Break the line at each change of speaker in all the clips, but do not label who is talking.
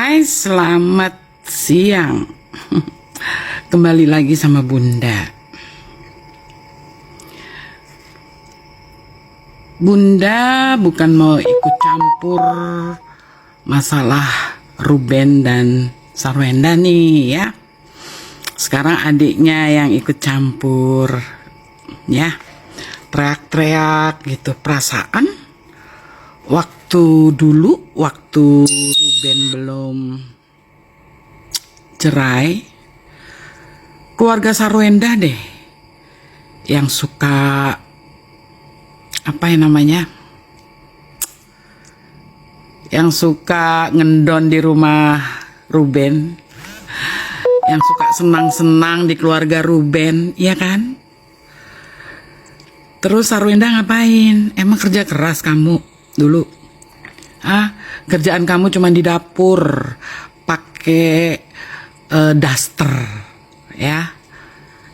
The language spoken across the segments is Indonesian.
Hai, selamat siang. Kembali lagi sama Bunda. Bunda bukan mau ikut campur masalah Ruben dan Sarwenda nih ya. Sekarang adiknya yang ikut campur ya. Teriak-teriak gitu. Perasaan waktu dulu, waktu Ruben belum cerai, keluarga Sarwenda deh yang suka apa ya namanya, yang suka ngendon di rumah Ruben, yang suka senang-senang di keluarga Ruben, iya kan? Terus Sarwenda ngapain? Emang kerja keras kamu dulu? Kerjaan kamu cuma di dapur pakai daster ya.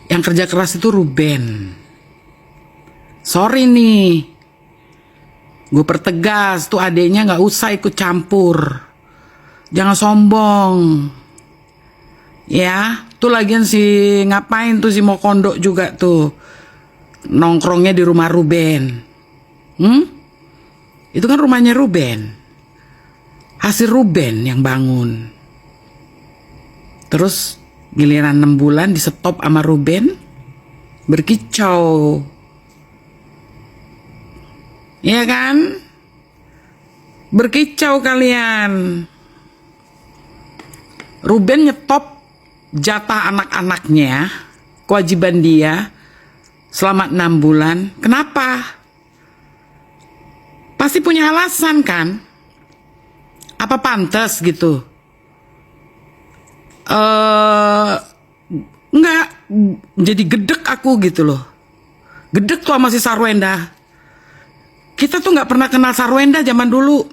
Yang kerja keras itu Ruben. Sorry nih, gue pertegas tuh, adeknya nggak usah ikut campur. Jangan sombong ya. Tuh lagian si ngapain tuh si Mokondo juga tuh nongkrongnya di rumah Ruben. Itu kan rumahnya Ruben, hasil Ruben yang bangun. Terus giliran 6 bulan di stop sama Ruben, berkicau. Iya kan? Berkicau kalian. Ruben nyetop jatah anak-anaknya, kewajiban dia selama 6 bulan. Kenapa? Pasti punya alasan kan? Apa pantas gitu? Enggak, jadi gedek aku gitu loh. Gedek tuh sama si Sarwenda. Kita tuh nggak pernah kenal Sarwenda zaman dulu.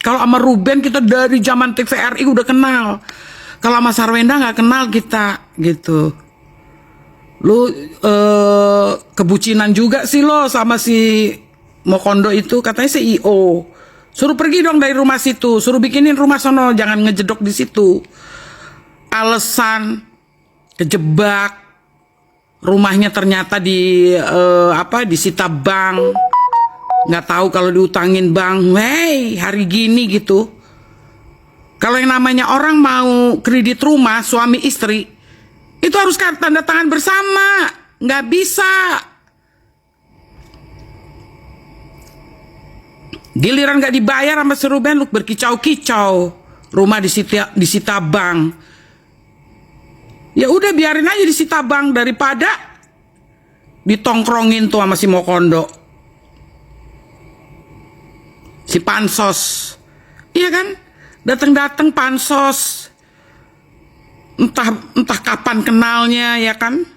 Kalau sama Ruben kita dari zaman TVRI udah kenal. Kalau sama Sarwenda nggak kenal kita gitu. Lu kebucinan juga sih lo sama si Mokondo itu, katanya CEO. Suruh pergi dong dari rumah situ, suruh bikinin rumah sono, jangan ngejedok di situ. Alasan kejebak, rumahnya ternyata disita bank. Nggak tahu kalau diutangin bank. Hey, hari gini gitu. Kalau yang namanya orang mau kredit rumah suami istri, itu harus tanda tangan bersama. Nggak bisa. Giliran nggak dibayar sama si Ruben, lu berkicau-kicau. Rumah disita bank. Ya udah biarin aja disita bank daripada ditongkrongin tuh sama si Mokondo. Si Pansos. Iya kan? Datang-datang Pansos. Entah kapan kenalnya ya kan?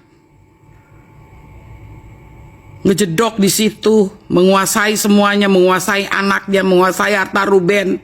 Ngejedok di situ, menguasai semuanya, menguasai anaknya, menguasai harta Ruben.